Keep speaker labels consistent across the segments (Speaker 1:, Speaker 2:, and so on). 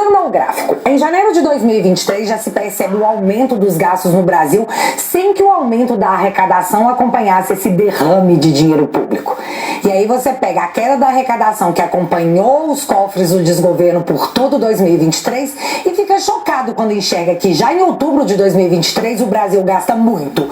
Speaker 1: Voltando ao gráfico, em janeiro de 2023 já se percebe o aumento dos gastos no Brasil sem que o aumento da arrecadação acompanhasse esse derrame de dinheiro público. E aí você pega a queda da arrecadação que acompanhou os cofres do desgoverno por todo 2023 e fica chocado quando enxerga que já em outubro de 2023 o Brasil gasta muito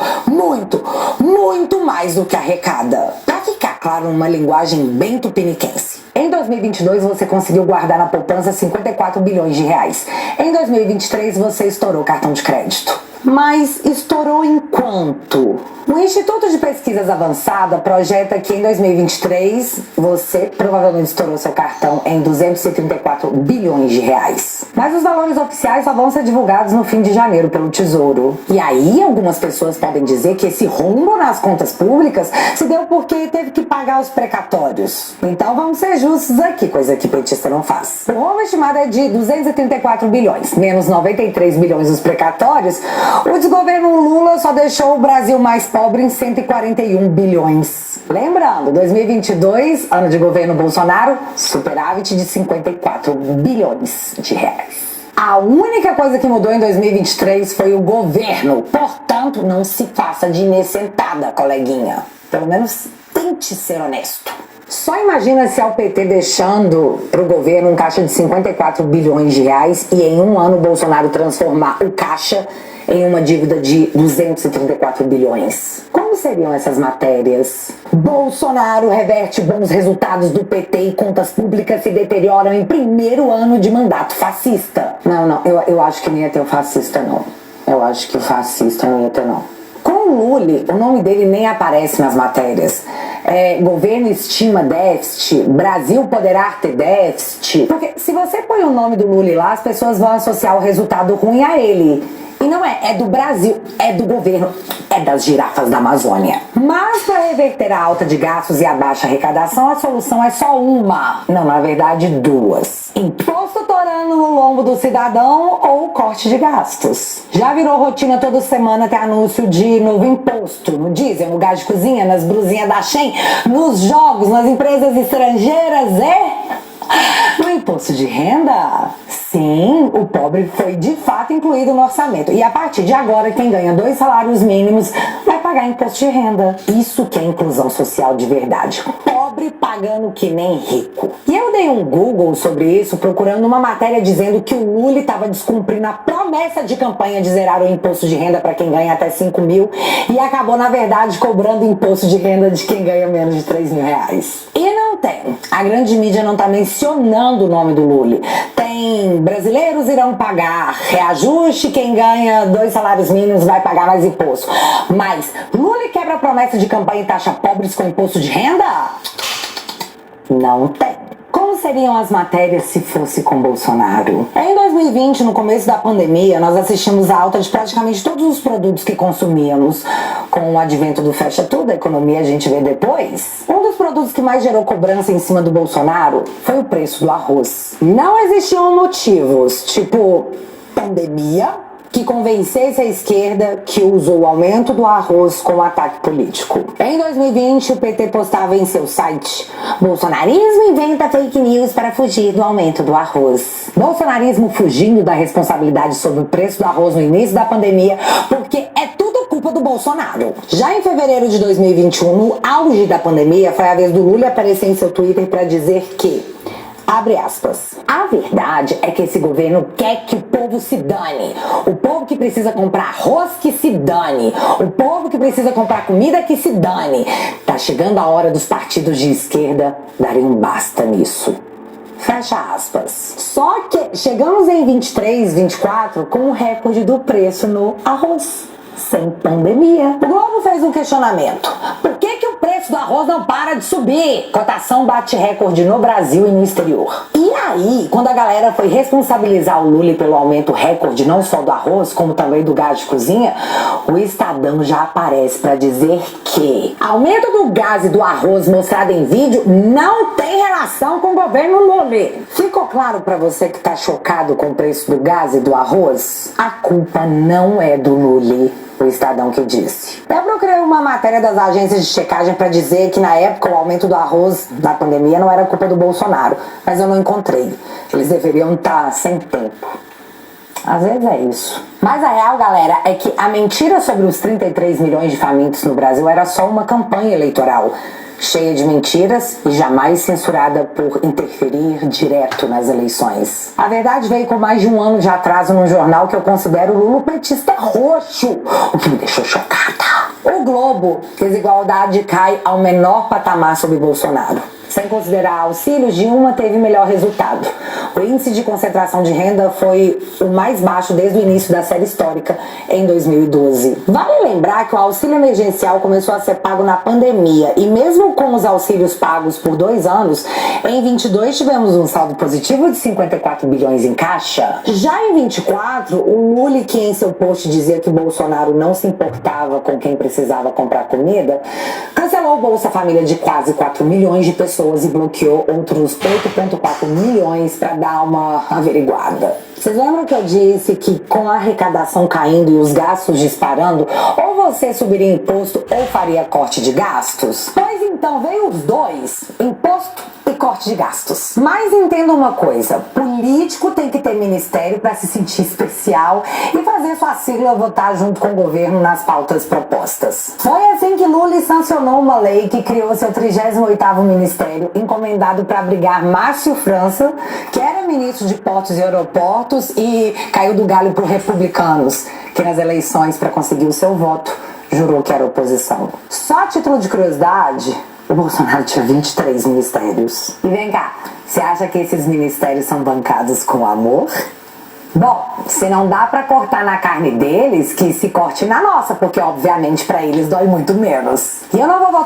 Speaker 1: mais do que arrecada. Pra ficar claro numa linguagem bem tupiniquense. Em 2022 você conseguiu guardar na poupança 54 bilhões de reais. Em 2023 você estourou o cartão de crédito. Mas estourou em quanto? O Instituto de Pesquisas Avançada projeta que em 2023 você provavelmente estourou seu cartão em 234 bilhões de reais. Mas os valores oficiais só vão ser divulgados no fim de janeiro pelo Tesouro. E aí algumas pessoas podem dizer que esse rombo nas contas públicas se deu porque teve que pagar os precatórios. Então vamos ser justos aqui, coisa que petista não faz. O rombo estimado é de 234 bilhões, menos 93 bilhões dos precatórios. O desgoverno Lula só deixou o Brasil mais pobre em 141 bilhões. Lembrando, 2022, ano de governo Bolsonaro, superávit de 54 bilhões de reais. A única coisa que mudou em 2023 foi o governo. Portanto, não se faça de inecentada, coleguinha. Pelo menos tente ser honesto. Só imagina se é o PT deixando para o governo um caixa de 54 bilhões de reais e em um ano o Bolsonaro transformar o caixa em uma dívida de 234 bilhões. Como seriam essas matérias? Bolsonaro reverte bons resultados do PT e contas públicas se deterioram em primeiro ano de mandato fascista. Não, eu acho que não ia ter o fascista não. Eu acho que o fascista não ia ter não. Com o Lula, o nome dele nem aparece nas matérias. Governo estima déficit, Brasil poderá ter déficit. Porque se você põe o nome do Lula lá, as pessoas vão associar o resultado ruim a ele. E não é do Brasil, é do governo, é das girafas da Amazônia. Mas para reverter a alta de gastos e a baixa arrecadação, a solução é só uma. Não, na verdade, duas. Imposto torando no lombo do cidadão ou corte de gastos. Já virou rotina toda semana ter anúncio de novo imposto no diesel, no gás de cozinha, nas blusinhas da Shein, nos jogos, nas empresas estrangeiras no imposto de renda. Sim, o pobre foi de fato incluído no orçamento. E a partir de agora, quem ganha 2 salários mínimos vai pagar imposto de renda. Isso que é inclusão social de verdade. Pobre pagando que nem rico. E eu dei um Google sobre isso, procurando uma matéria dizendo que o Lula estava descumprindo a promessa de campanha de zerar o imposto de renda para quem ganha até 5 mil e acabou, na verdade, cobrando imposto de renda de quem ganha menos de 3 mil reais. E não tem. A grande mídia não está mencionando o nome do Lula. Tem brasileiros irão pagar reajuste, quem ganha 2 salários mínimos vai pagar mais imposto. Mas Lula quebra a promessa de campanha e taxa pobres com imposto de renda? Não tem. Como seriam as matérias se fosse com Bolsonaro? Em 2020, no começo da pandemia, nós assistimos a alta de praticamente todos os produtos que consumíamos. Com o advento do fecha tudo, a economia a gente vê depois. Um dos produtos que mais gerou cobrança em cima do Bolsonaro foi o preço do arroz. Não existiam motivos, tipo pandemia, que convencesse a esquerda que usou o aumento do arroz como ataque político. Em 2020, o PT postava em seu site: bolsonarismo inventa fake news para fugir do aumento do arroz. Bolsonarismo fugindo da responsabilidade sobre o preço do arroz no início da pandemia, porque é tudo culpa do Bolsonaro. Já em fevereiro de 2021, no auge da pandemia, foi a vez do Lula aparecer em seu Twitter para dizer que, abre aspas, a verdade é que esse governo quer que o povo se dane. O povo que precisa comprar arroz que se dane. O povo que precisa comprar comida que se dane. Tá chegando a hora dos partidos de esquerda darem um basta nisso. Fecha aspas. Só que chegamos em 23, 24 com o recorde do preço no arroz. Sem pandemia. O Globo fez um questionamento. Por que o preço do arroz não para de subir? Cotação bate recorde no Brasil e no exterior. E aí, quando a galera foi responsabilizar o Lula pelo aumento recorde não só do arroz, como também do gás de cozinha, o Estadão já aparece para dizer que aumento do gás e do arroz mostrado em vídeo não tem relação com o governo Lula. Ficou claro para você que tá chocado com o preço do gás e do arroz? A culpa não é do Lula. O Estadão que disse. Eu procurei uma matéria das agências de checagem para dizer que na época o aumento do arroz na pandemia não era culpa do Bolsonaro, mas eu não encontrei. Eles deveriam estar sem tempo. Às vezes é isso. Mas a real, galera, é que a mentira sobre os 33 milhões de famintos no Brasil era só uma campanha eleitoral, cheia de mentiras e jamais censurada por interferir direto nas eleições. A verdade veio com mais de um ano de atraso num jornal que eu considero lulopetista roxo, o que me deixou chocada. O Globo, desigualdade cai ao menor patamar sob Bolsonaro. Sem considerar auxílios, Dilma teve melhor resultado. O índice de concentração de renda foi o mais baixo desde o início da série histórica, em 2012. Vale lembrar que o auxílio emergencial começou a ser pago na pandemia e mesmo com os auxílios pagos por 2 anos, em 22 tivemos um saldo positivo de 54 bilhões em caixa. Já em 24, o Lula, que em seu post dizia que Bolsonaro não se importava com quem precisava comprar comida, cancelou o Bolsa Família de quase 4 milhões de pessoas e bloqueou outros 8,4 milhões para dar uma averiguada. Vocês lembram que eu disse que com a arrecadação caindo e os gastos disparando, ou você subiria imposto ou faria corte de gastos? Pois então, veio os dois, imposto e corte de gastos. Mas entenda uma coisa, político tem que ter ministério para se sentir especial e fazer sua sigla votar junto com o governo nas pautas propostas. Foi assim que Lula sancionou uma lei que criou seu 38º ministério, encomendado para abrigar Márcio França, que era ministro de Portos e Aeroportos e caiu do galho por republicanos, que nas eleições, para conseguir o seu voto, jurou que era oposição. Só a título de curiosidade, o Bolsonaro tinha 23 ministérios. E vem cá, você acha que esses ministérios são bancados com amor? Bom, se não dá pra cortar na carne deles, que se corte na nossa, porque obviamente pra eles dói muito menos. E eu não vou votar